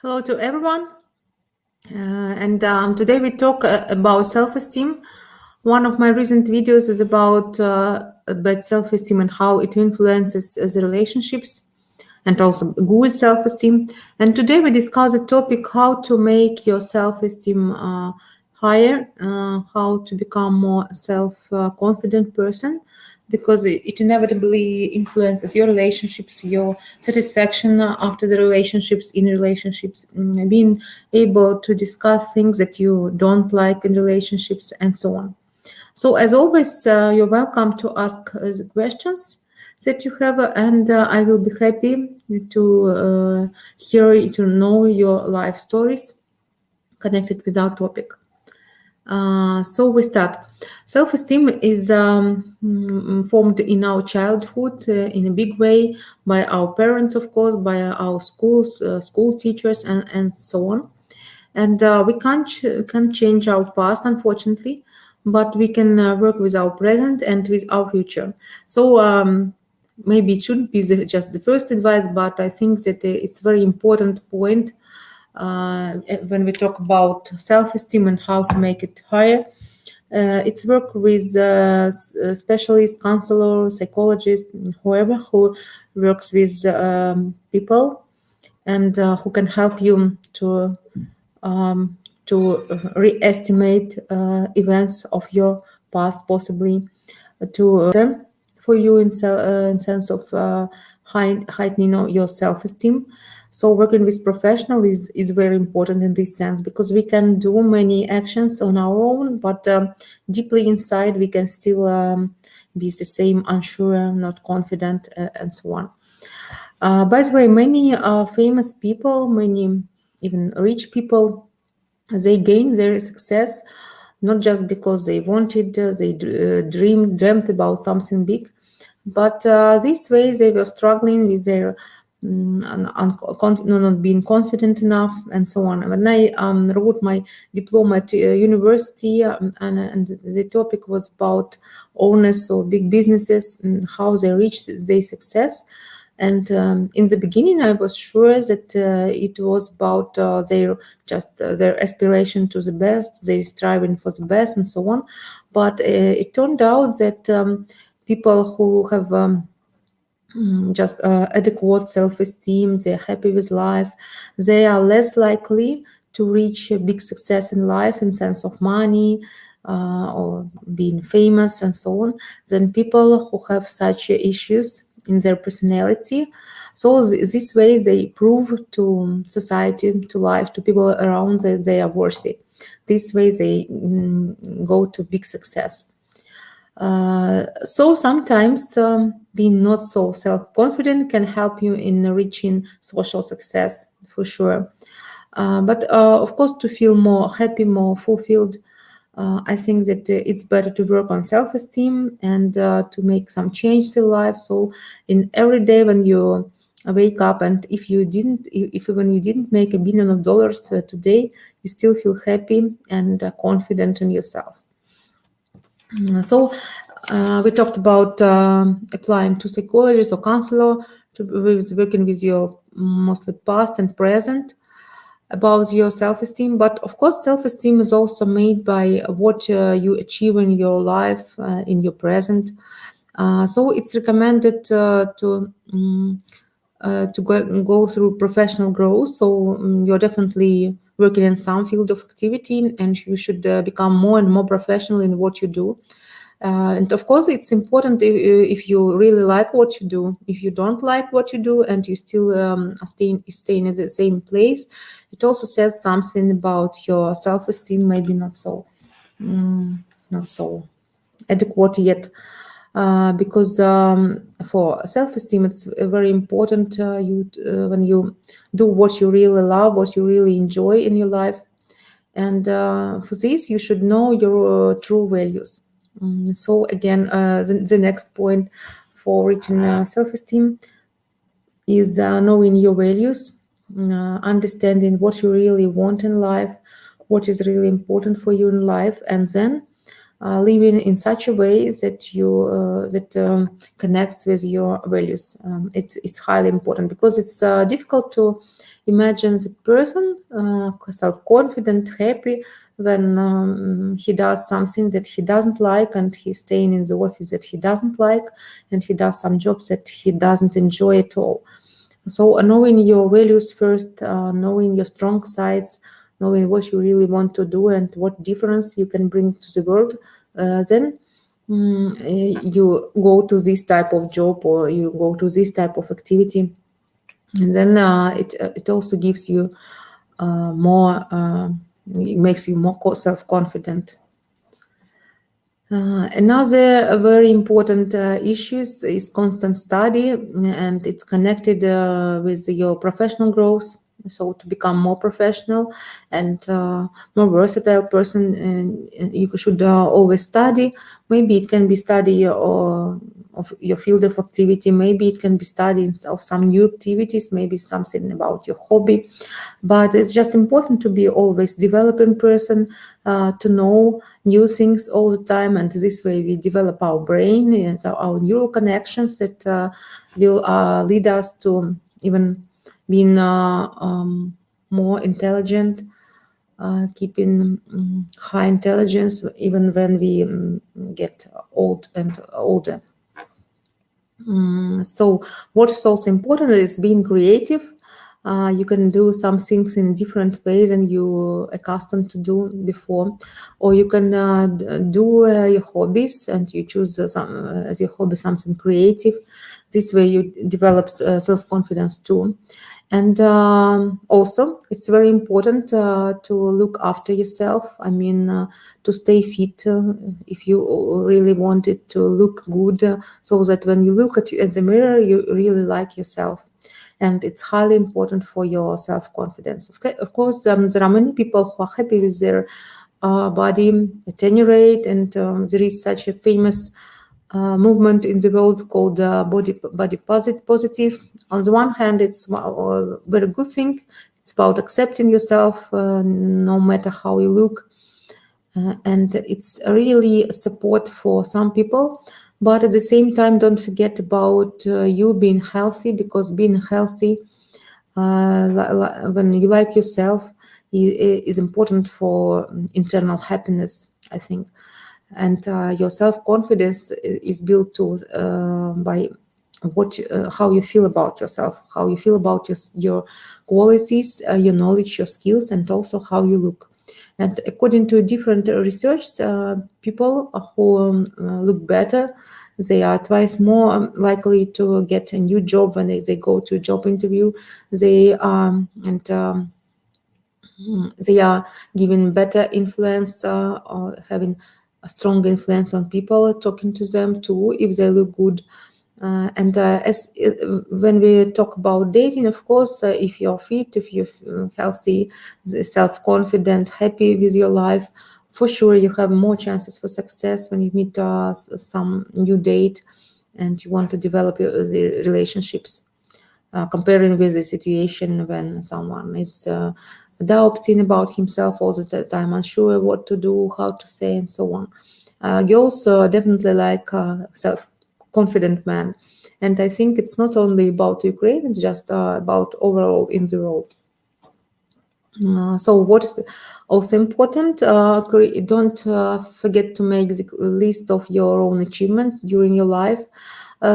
Hello to everyone. And today we talk about self-esteem. One of my recent videos is about self-esteem and how it influences the relationships and also good self-esteem. And today we discuss the topic how to make your self-esteem higher, how to become more self-confident person, because it inevitably influences your relationships, your satisfaction after the relationships, in relationships, being able to discuss things that you don't like in relationships, and so on. So, as always, you're welcome to ask the questions that you have, and I will be happy to hear, to know your life stories connected with our topic. So we start. Self-esteem is formed in our childhood in a big way by our parents, of course, by our schools, school teachers, and so on. And we can't change our past, unfortunately, but we can work with our present and with our future. So maybe it shouldn't be just the first advice, but I think that it's a very important point when we talk about self-esteem and how to make it higher. It's work with specialist, counselor, psychologist, whoever who works with people and who can help you to re-estimate events of your past, possibly to them for you in sense of heightening your self-esteem. So working with professional is very important in this sense, because we can do many actions on our own, but deeply inside we can still be the same, unsure, not confident, and so on. By the way, many famous people, many even rich people, they gain their success not just because they wanted, dreamt about something big, but this way they were struggling with their not being confident enough, and so on. When I wrote my diploma at university, and the topic was about owners of big businesses and how they reached their success. And in the beginning, I was sure that it was about their aspiration to the best, their striving for the best, and so on. But it turned out that people who have just adequate self-esteem, they're happy with life, they are less likely to reach a big success in life in sense of money or being famous and so on, than people who have such issues in their personality. So this way they prove to society, to life, to people around that they are worthy. This way they go to big success. So sometimes being not so self-confident can help you in reaching social success, for sure. But of course, to feel more happy, more fulfilled, I think that it's better to work on self-esteem and to make some change in life. So in every day when you wake up, and if when you didn't make $1 billion today, you still feel happy and confident in yourself. So we talked about applying to psychologist or counselor, working with your mostly past and present about your self-esteem. But of course, self-esteem is also made by what you achieve in your life, in your present. So it's recommended to go through professional growth. So you're definitely working in some field of activity, and you should become more and more professional in what you do. And of course, it's important if you really like what you do. If you don't like what you do and you still are staying at the same place, it also says something about your self-esteem, maybe not so adequate yet. Because for self-esteem, it's very important when you do what you really love, what you really enjoy in your life. And for this, you should know your true values. So again, the next point for reaching self-esteem is knowing your values, understanding what you really want in life, what is really important for you in life, and then living in such a way that you that connects with your values. It's highly important, because it's difficult to imagine the person self-confident, happy, when he does something that he doesn't like, and he's staying in the office that he doesn't like, and he does some jobs that he doesn't enjoy at all. So knowing your values first, knowing your strong sides, knowing what you really want to do and what difference you can bring to the world, then you go to this type of job, or you go to this type of activity, and then it also gives you more. It makes you more self-confident. Another very important issue is constant study, and it's connected with your professional growth. So to become more professional and more versatile person, you should always study. Maybe it can be study or of your field of activity. Maybe it can be studying of some new activities. Maybe something about your hobby. But it's just important to be always developing person, to know new things all the time, and this way we develop our brain and our neural connections that will lead us to even being more intelligent, keeping high intelligence even when we get old and older. So what's also important is being creative. You can do some things in different ways than you accustomed to do before, or you can do your hobbies, and you choose as your hobby something creative. This way you develop self-confidence too. And also, it's very important to look after yourself. I mean, to stay fit if you really want it to look good, so that when you look at the mirror, you really like yourself. And it's highly important for your self-confidence. Of course, there are many people who are happy with their body attenuate, and there is such a famous movement in the world called body positive. On the one hand, it's a very good thing. It's about accepting yourself no matter how you look, and it's really support for some people. But at the same time, don't forget about you being healthy, because being healthy, when you like yourself, is important for internal happiness, I think. And your self-confidence is built by how you feel about yourself, how you feel about your qualities, your knowledge, your skills, and also how you look. And according to different research, people who look better, they are twice more likely to get a new job when they go to a job interview. They are giving better influence, or having a strong influence on people, talking to them too if they look good. And as when we talk about dating, of course, if you're fit, if you're healthy, self-confident, happy with your life, for sure you have more chances for success when you meet some new date and you want to develop the relationships. Comparing with the situation when someone is doubting about himself all the time, unsure what to do, how to say, and so on. Girls definitely like self-confident men, and I think it's not only about Ukraine; it's just about overall in the world. So what's also important, don't forget to make the list of your own achievements during your life.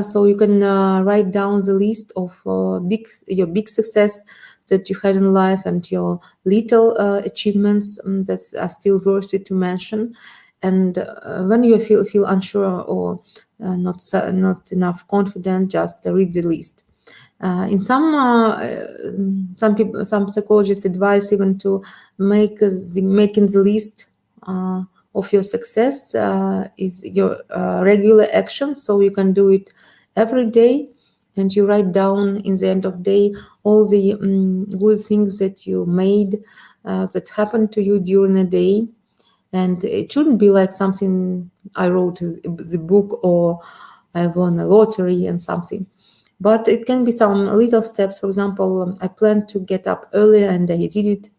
So you can write down the list of your big success that you had in life, and your little achievements that are still worthy to mention. And when you feel unsure or not enough confident, just read the list. In some people, some psychologists advise even to making the list of your success is your regular action, so you can do it every day, and you write down in the end of day all the good things that you made, that happened to you during a day. And it shouldn't be like something I wrote the book, or I won a lottery and something. But it can be some little steps. For example, I planned to get up earlier and I did it,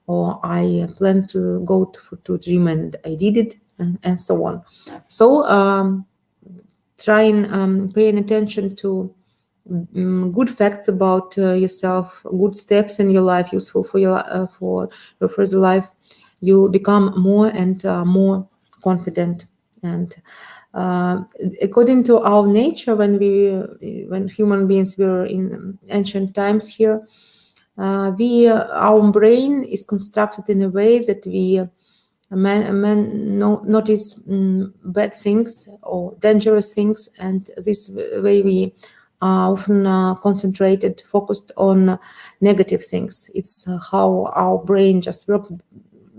or I planned to go to gym and I did it, and so on. So trying paying attention to good facts about yourself, good steps in your life, useful for your further life, you become more and more confident. And according to our nature, when human beings were in ancient times here, our brain is constructed in a way that we notice bad things or dangerous things, and this way we are often concentrated, focused on negative things. It's how our brain just works,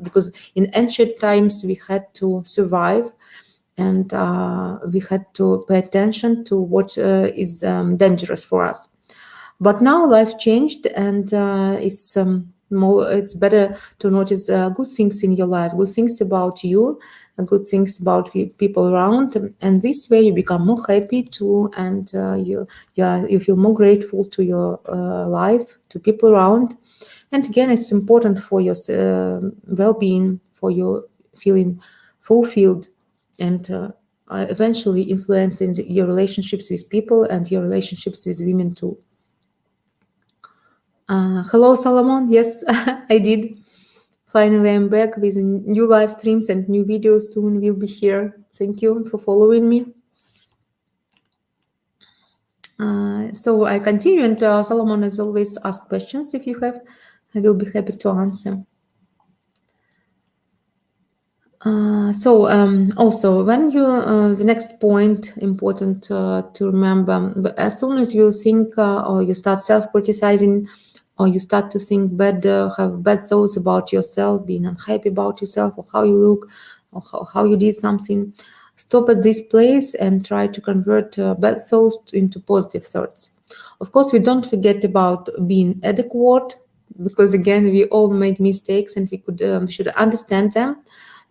because in ancient times we had to survive, and we had to pay attention to what is dangerous for us. But now life changed, and it's better to notice good things in your life, good things about you, good things about people around, and this way you become more happy too, and you feel more grateful to your life, to people around. And again, it's important for your well-being, for your feeling fulfilled, and eventually influencing your relationships with people and your relationships with women too. Hello, Solomon. Yes, I did. Finally, I'm back with new live streams and new videos. Soon we'll be here. Thank you for following me. So I continue, and Solomon, as always, ask questions if you have. I will be happy to answer. Also, when you the next point important to remember, but as soon as you think or you start self-criticizing, or you start to think bad, have bad thoughts about yourself, being unhappy about yourself, or how you look, or how you did something, stop at this place and try to convert bad thoughts into positive thoughts. Of course, we don't forget about being adequate, because again, we all make mistakes, and we should understand them,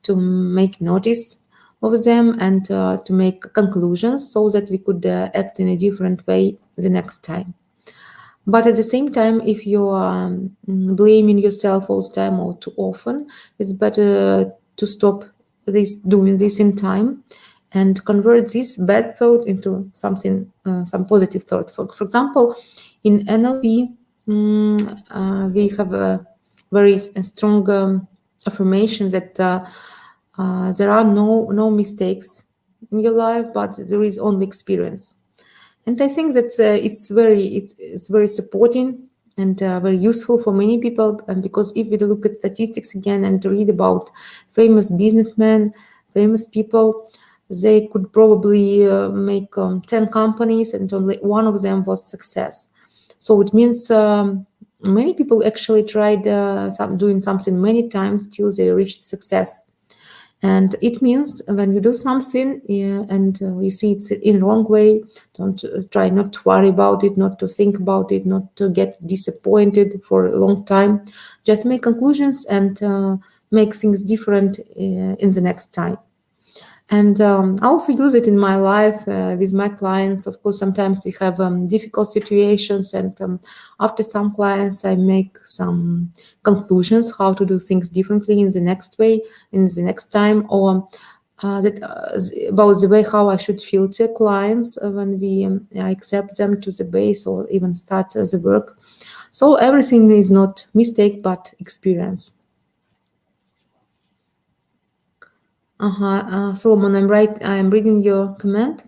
to make notice of them, and to make conclusions, so that we could act in a different way the next time. But at the same time, if you are blaming yourself all the time or too often, it's better to stop doing this in time, and convert this bad thought into something, some positive thought. For example, in NLP, we have a very strong affirmation that there are no mistakes in your life, but there is only experience. And I think that it's very supporting and very useful for many people. And because if we look at statistics again and read about famous businessmen, famous people, they could probably make 10 companies, and only one of them was success. So it means many people actually tried doing something many times till they reached success. And it means when you do something and you see it's in the wrong way, don't try not to worry about it, not to think about it, not to get disappointed for a long time. Just make conclusions and make things different in the next time. And I also use it in my life with my clients. Of course, sometimes we have difficult situations, and after some clients, I make some conclusions how to do things differently in the next way, in the next time, or about the way how I should filter clients when I accept them to the base or even start the work. So everything is not mistake, but experience. Solomon, I'm right. I'm reading your comment.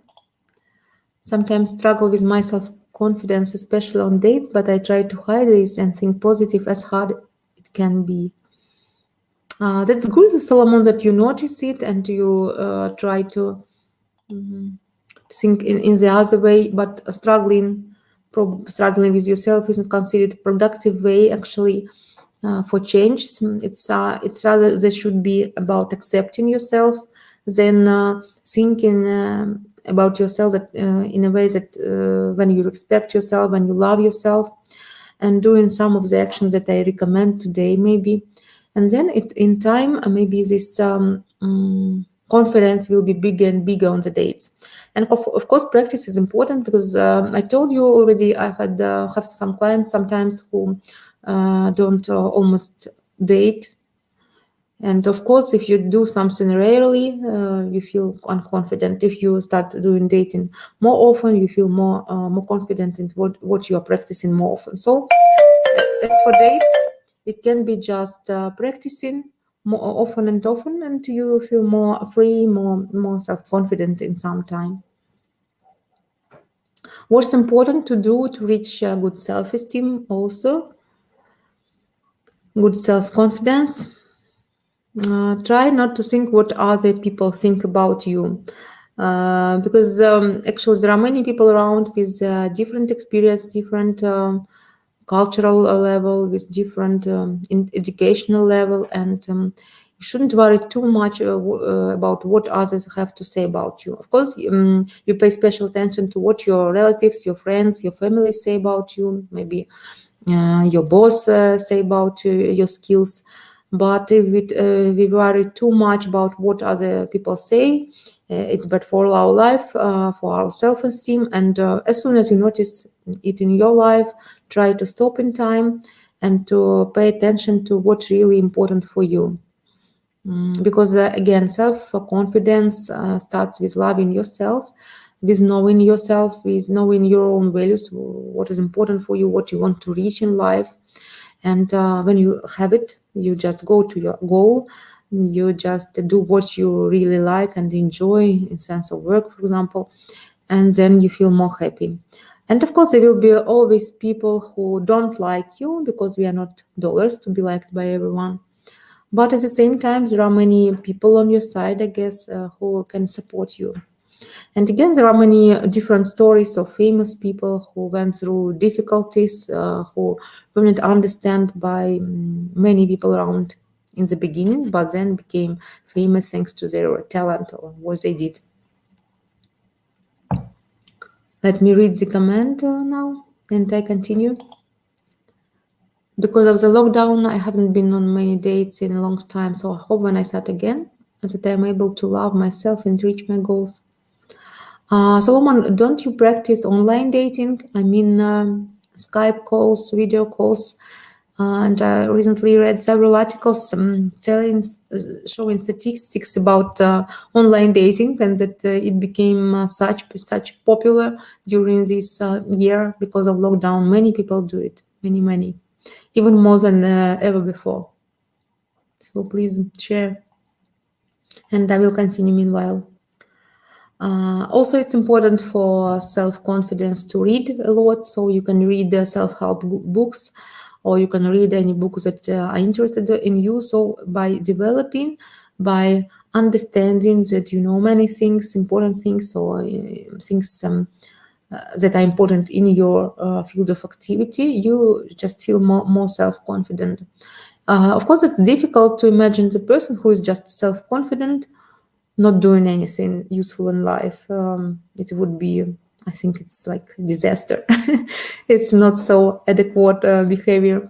Sometimes struggle with my self-confidence, especially on dates, but I try to hide this and think positive as hard it can be. That's good, Solomon, that you notice it and you try to think in the other way, but struggling with yourself isn't considered productive way, actually. For change, it's rather this should be about accepting yourself than thinking about yourself that in a way that when you respect yourself, when you love yourself, and doing some of the actions that I recommend today, maybe, and then in time maybe this confidence will be bigger and bigger on the dates. And of course, practice is important, because I told you already, I have some clients sometimes who don't almost date And of course, if you do something rarely, you feel unconfident. If you start doing dating more often, you feel more confident in what you are practicing more often. So, as for dates, it can be just practicing more often and often, and you feel more free, more self confident in some time. What's important to do to reach good self esteem? Also, good self confidence. Try not to think what other people think about you. Because actually, there are many people around with different experience, different cultural level, with different educational level, and you shouldn't worry too much about what others have to say about you. Of course, you pay special attention to what your relatives, your friends, your family say about you. Maybe your boss say about your skills. But if we worry too much about what other people say, it's bad for our life, for our self-esteem. And as soon as you notice it in your life, try to stop in time and to pay attention to what's really important for you. Because again, self-confidence starts with loving yourself, with knowing yourself, with knowing your own values, what is important for you, what you want to reach in life. And when you have it, you just go to your goal. You just do what you really like and enjoy in sense of work, for example, and then you feel more happy. And of course, there will be always people who don't like you, because we are not dollars to be liked by everyone. But at the same time, there are many people on your side, I guess, who can support you. And again, there are many different stories of famous people who went through difficulties, who weren't understood by many people around in the beginning, but then became famous thanks to their talent or what they did. Let me read the comment now, and I continue. Because of the lockdown, I haven't been on many dates in a long time, so I hope when I start again, that I'm able to love myself and reach my goals. Solomon, don't you practice online dating? I mean, Skype calls, video calls. And I recently read several articles showing statistics about online dating, and that it became such popular during this year because of lockdown. Many people do it, many, even more than ever before. So please share, and I will continue meanwhile. Also, it's important for self-confidence to read a lot. So you can read the self-help books, or you can read any books that are interested in you. So by developing, by understanding that you know many things, important things, or things that are important in your field of activity, you just feel more self-confident. Of course, it's difficult to imagine the person who is just self-confident not doing anything useful in life. It would be, I think it's like disaster. It's not so adequate behavior.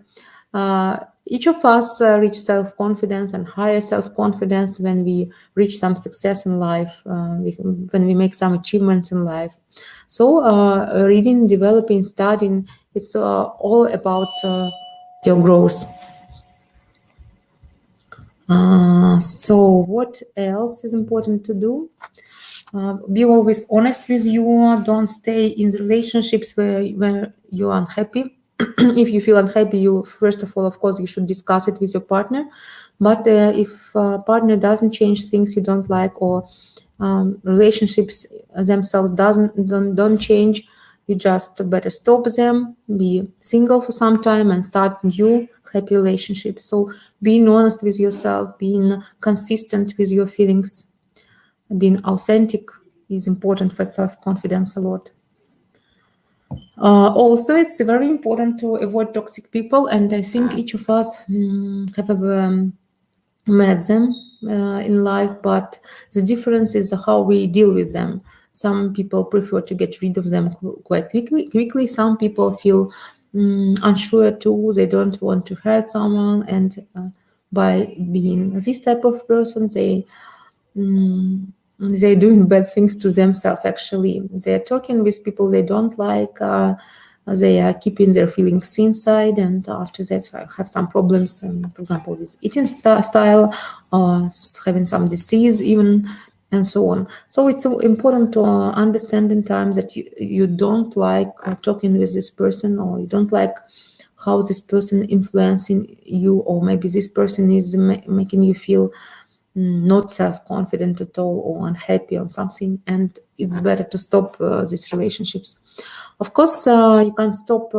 Each of us reach self-confidence and higher self-confidence when we reach some success in life, when we make some achievements in life. So reading, developing, studying, it's all about your growth. So what else is important to do? Be always honest with you. Don't stay in relationships where you're unhappy. If you feel unhappy, you first of all, of course, you should discuss it with your partner. But if partner doesn't change things you don't like, or relationships themselves don't change, you just better stop them, be single for some time, and start new happy relationships. So being honest with yourself, being consistent with your feelings, being authentic is important for self-confidence a lot. Also, it's very important to avoid toxic people, and I think each of us have met them in life, but the difference is how we deal with them. Some people prefer to get rid of them quite quickly. Some people feel unsure too. They don't want to hurt someone, and by being this type of person, they're doing bad things to themselves. Actually, they're talking with people they don't like. They are keeping their feelings inside, and after that have some problems, for example, with eating style, or having some disease even, and so on. So it's so important to understand in times that you don't like talking with this person, or you don't like how this person influencing you, or maybe this person is making you feel not self-confident at all, or unhappy or something, and it's better to stop these relationships. Of course, you can't stop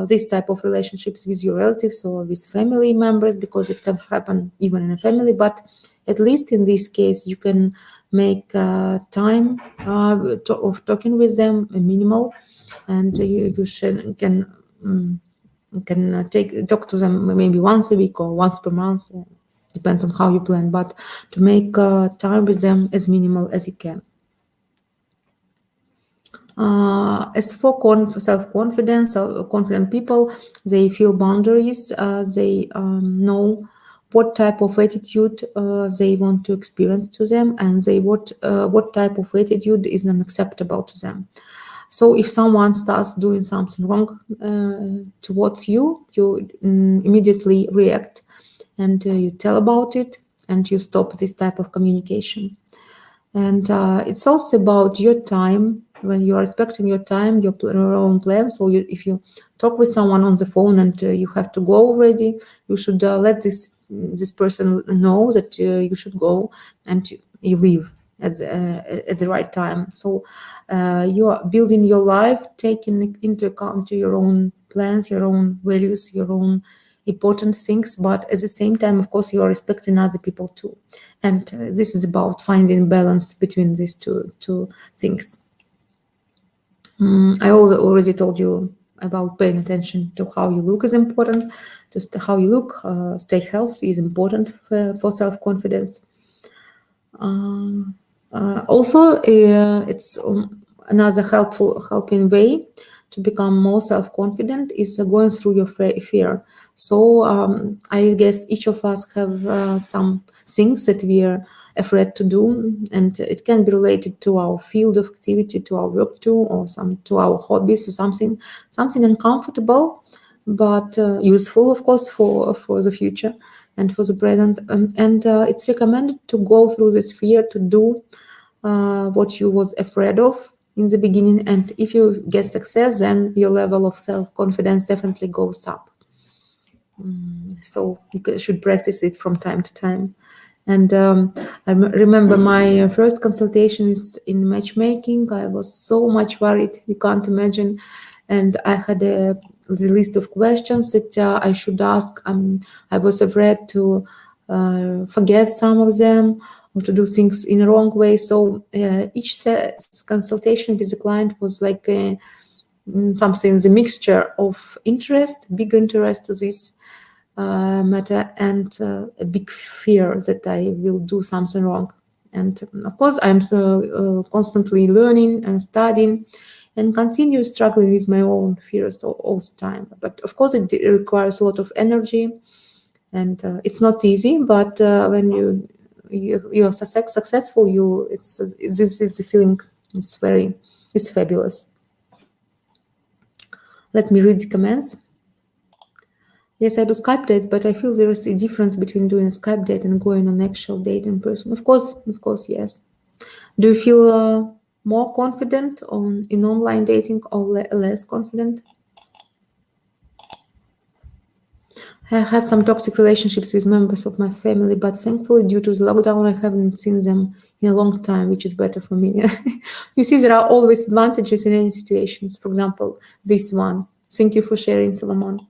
this type of relationships with your relatives or with family members, because it can happen even in a family, but at least in this case you can make time of talking with them minimal, and can talk to them maybe once a week or once per month. Depends on how you plan, but to make time with them as minimal as you can. As for self-confidence, confident people, they feel boundaries. They know what type of attitude they want to experience to them, and what type of attitude is unacceptable to them. So if someone starts doing something wrong towards you, you immediately react, and you tell about it, and you stop this type of communication. And it's also about your time. When you are respecting your time, your own plan. So if you talk with someone on the phone and you have to go already, you should let this person know that you should go, and you leave at the right time. So you are building your life, taking into account your own plans, your own values, your own important things, but at the same time, of course, you are respecting other people too. And this is about finding balance between these two things. I already told you about paying attention to how you look is important. Just how you look, stay healthy is important for self-confidence. Also, it's another helping way to become more self-confident is going through your fear. So I guess each of us have some things that we are afraid to do, and it can be related to our field of activity, to our work too, or to our hobbies, or something uncomfortable, but useful, of course, for the future and for the present. And it's recommended to go through this fear, to do what you was afraid of in the beginning. And if you get success, then your level of self-confidence definitely goes up. So you should practice it from time to time. And I remember my first consultation is in matchmaking. I was so much worried, you can't imagine. And I had the list of questions that I should ask. I was afraid to forget some of them, or to do things in the wrong way. So each consultation with the client was like something, the mixture of interest, big interest to this matter, and a big fear that I will do something wrong. And of course, I'm constantly learning and studying, and continue struggling with my own fears all the time. But of course, it requires a lot of energy, and it's not easy. But when you are successful, this is the feeling. It's fabulous. Let me read the comments. Yes, I do Skype dates, but I feel there is a difference between doing a Skype date and going on actual date in person. Of course, yes. Do you feel more confident in online dating, or less confident? I have some toxic relationships with members of my family, but thankfully, due to the lockdown, I haven't seen them in a long time, which is better for me. You see, there are always advantages in any situations. For example, this one. Thank you for sharing, Solomon.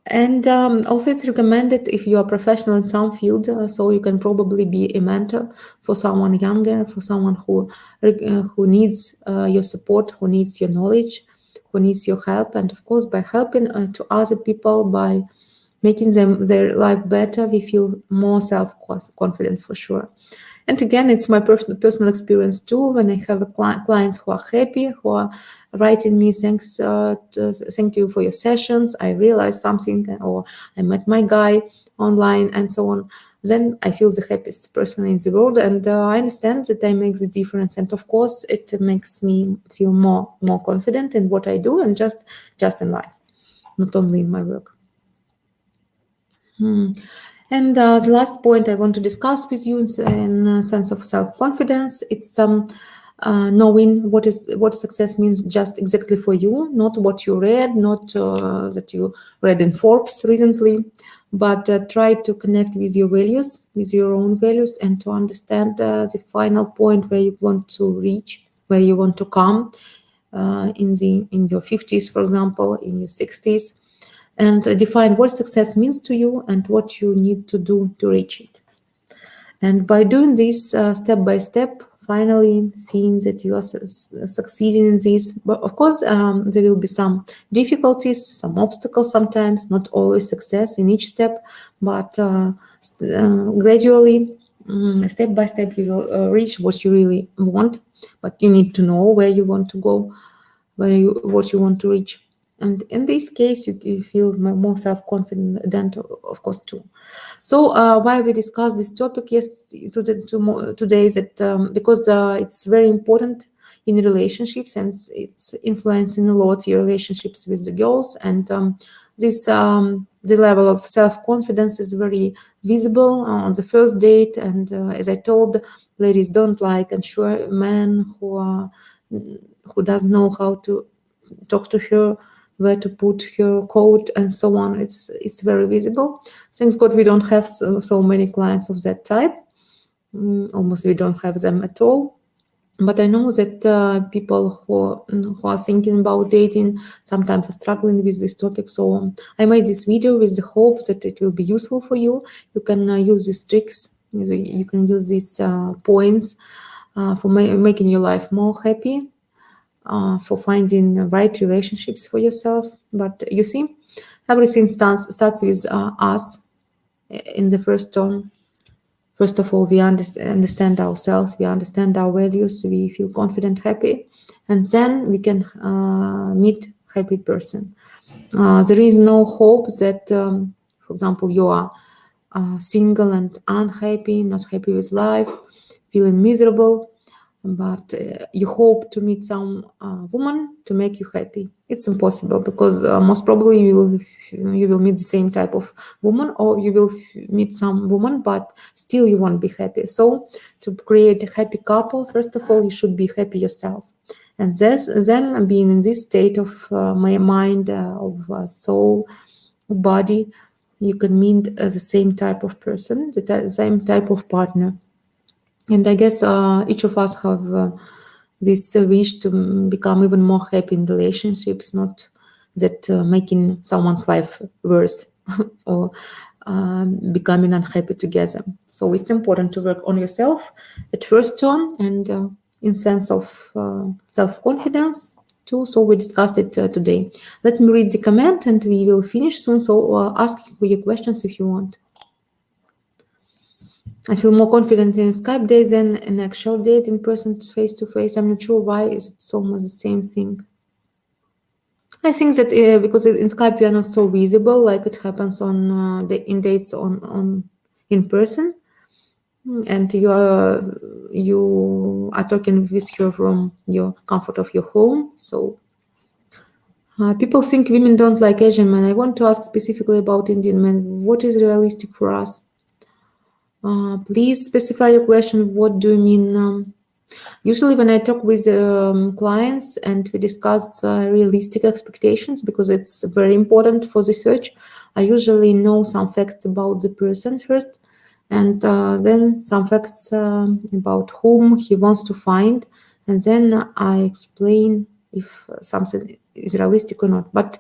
And also, it's recommended if you are professional in some field, so you can probably be a mentor for someone younger, for someone who needs your support, who needs your knowledge, who needs your help. And of course, by helping to other people, by making their life better, we feel more self-confident for sure. And again, it's my personal experience too. When I have clients who are happy, who are writing me, thank you for your sessions, I realized something, or I met my guy online, and so on. then I feel the happiest person in the world, and I understand that I make the difference. And of course, it makes me feel more confident in what I do, and just in life, not only in my work. And the last point I want to discuss with you in a sense of self-confidence, it's knowing what success means just exactly for you, not what you read, not that you read in Forbes recently, but try to connect with your values, with your own values, and to understand the final point where you want to reach, where you want to come in your 50s, for example, in your 60s, and define what success means to you and what you need to do to reach it. And by doing this step by step, finally seeing that you are succeeding in this. But of course, there will be some difficulties, some obstacles sometimes, not always success in each step, but gradually, step by step, you will reach what you really want. But you need to know where you want to go, what you want to reach. And in this case, you feel more self-confident, of course, too. So why we discuss this topic today is that because it's very important in relationships, and it's influencing a lot your relationships with the girls, and the level of self-confidence is very visible on the first date. And as I told, ladies don't like unsure men who doesn't know how to talk to her, where to put her coat, and so on. It's very visible. Thanks God we don't have so many clients of that type. Almost we don't have them at all. But I know that people who are thinking about dating sometimes are struggling with this topic. So I made this video with the hope that it will be useful for you. You can use these tricks. You can use these points for making your life more happy, for finding the right relationships for yourself. But you see, everything starts with us in the first term. First of all, we understand ourselves, we understand our values, we feel confident, happy, and then we can meet happy person. There is no hope that, for example, you are single and unhappy, not happy with life, feeling miserable, but you hope to meet some woman to make you happy. It's impossible, because most probably you will meet the same type of woman, or you will meet some woman, but still you won't be happy. So to create a happy couple, first of all, you should be happy yourself. And then being in this state of my mind, of soul, body, you can meet the same type of person, the same type of partner. And I guess each of us have this wish to become even more happy in relationships, not that making someone's life worse or becoming unhappy together. So it's important to work on yourself at first turn, and in sense of self-confidence too. So we discussed it today. Let me read the comment and we will finish soon. So ask your questions if you want. I feel more confident in a Skype date than an actual date in person, face to face. I'm not sure why. Is it almost the same thing? I think that because in Skype you are not so visible, like it happens on in dates on in person, and you are talking with her from your comfort of your home. So people think women don't like Asian men. I want to ask specifically about Indian men. What is realistic for us? Please specify your question. What do you mean? Usually when I talk with clients and we discuss realistic expectations, because it's very important for the search, I usually know some facts about the person first, and then some facts about whom he wants to find, and then I explain if something is realistic or not. But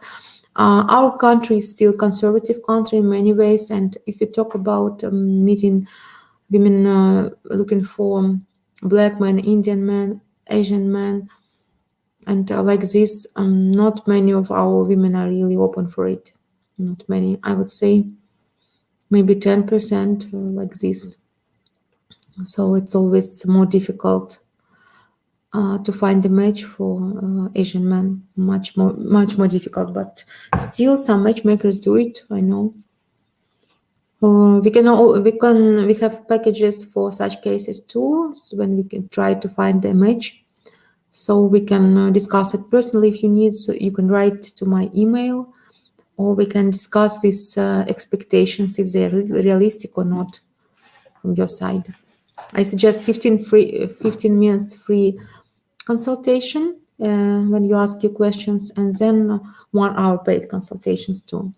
our country is still a conservative country in many ways, and if we talk about meeting women looking for Black men, Indian men, Asian men, and like this, not many of our women are really open for it. Not many, I would say maybe 10% like this. So it's always more difficult to find a match for Asian men, much more difficult, but still some matchmakers do it, I know. We have packages for such cases too, so when we can try to find a match. So we can discuss it personally if you need. So you can write to my email, or we can discuss these expectations if they're realistic or not from your side. I suggest 15 minutes free consultation when you ask your questions, and then 1 hour paid consultations too.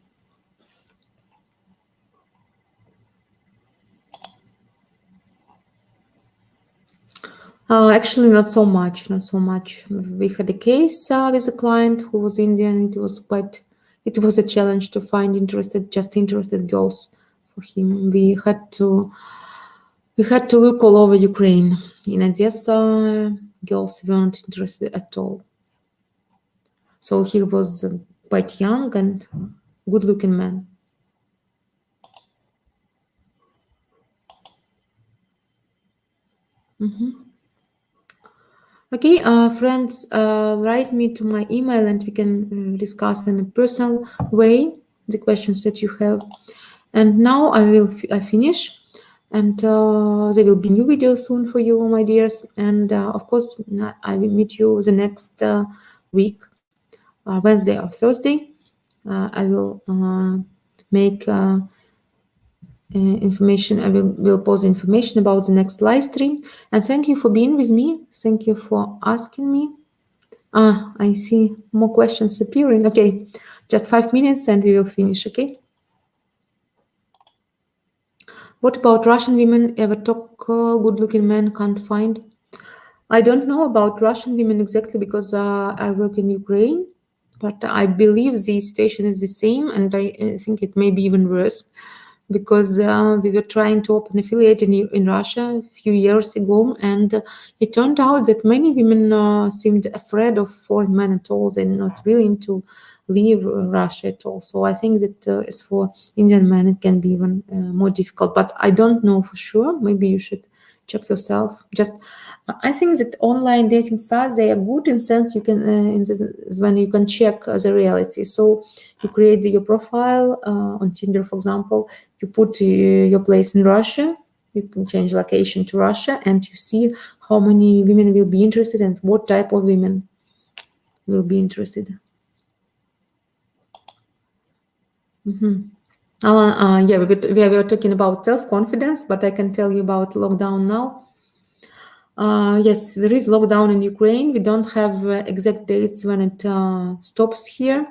Actually, not so much. Not so much. We had a case with a client who was Indian. It was a challenge to find interested girls for him. We had to look all over Ukraine. In Odessa, girls weren't interested at all. So he was quite young and good-looking man. Okay, friends, write me to my email and we can discuss in a personal way the questions that you have. And now I finish, and there will be new videos soon for you, my dears. And of course, I will meet you the next week, Wednesday or Thursday. I will make information. I will post information about the next live stream. And thank you for being with me. Thank you for asking me. I see more questions appearing. Okay, just 5 minutes and we will finish. Okay. What about Russian women ever talk good-looking men can't find? I don't know about Russian women exactly because I work in Ukraine, but I believe the situation is the same, and I think it may be even worse because we were trying to open affiliate in Russia a few years ago, and it turned out that many women seemed afraid of foreign men at all. They're not willing to leave Russia at all. So I think that as for Indian men, it can be even more difficult. But I don't know for sure. Maybe you should check yourself. Just I think that online dating sites, they are good in sense you can when you can check the reality. So you create your profile on Tinder, for example. You put your place in Russia. You can change location to Russia, and you see how many women will be interested and what type of women will be interested. Yeah, we were talking about self-confidence, but I can tell you about lockdown now. Yes, there is lockdown in Ukraine. We don't have exact dates when it stops here,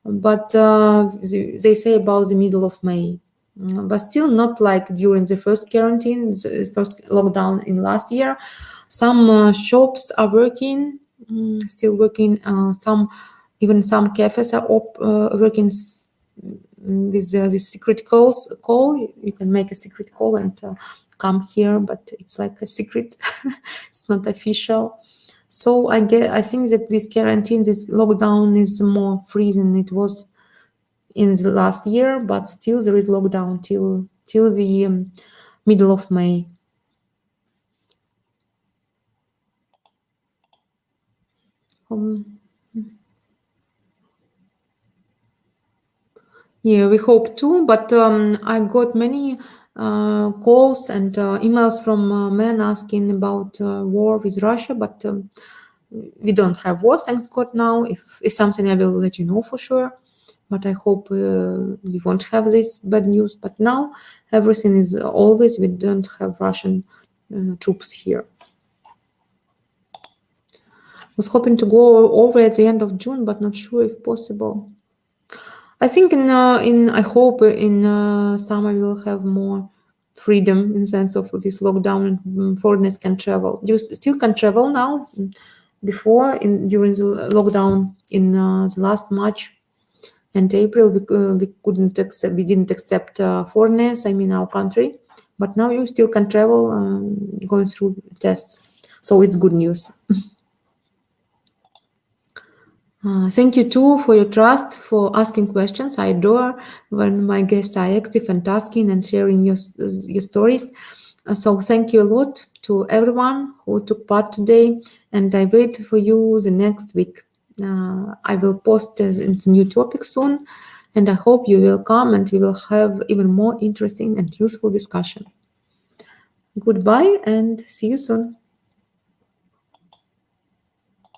but they say about the middle of May. But still not like during the first quarantine, the first lockdown in last year. Some shops are working, still working. Even some cafes are working with this secret call. You can make a secret call and come here, but it's like a secret. It's not official. So I think that this quarantine, this lockdown is more free than it was in the last year, but still there is lockdown till the middle of May. Yeah, we hope too, but I got many calls and emails from men asking about war with Russia, but we don't have war, thanks God now. If it's something, I will let you know for sure. But I hope we won't have this bad news. But now everything is always, we don't have Russian troops here. Was hoping to go over at the end of June, but not sure if possible. I think I hope in summer we'll have more freedom in sense of this lockdown and foreigners can travel. You still can travel now. Before during the lockdown in the last March and April, we didn't accept foreigners. I mean our country, but now you still can travel going through tests. So it's good news. Thank you too for your trust, for asking questions. I adore when my guests are active and asking and sharing your stories. So thank you a lot to everyone who took part today, and I wait for you the next week. I will post a new topic soon, And I hope you will come and we will have even more interesting and useful discussion. Goodbye and see you soon.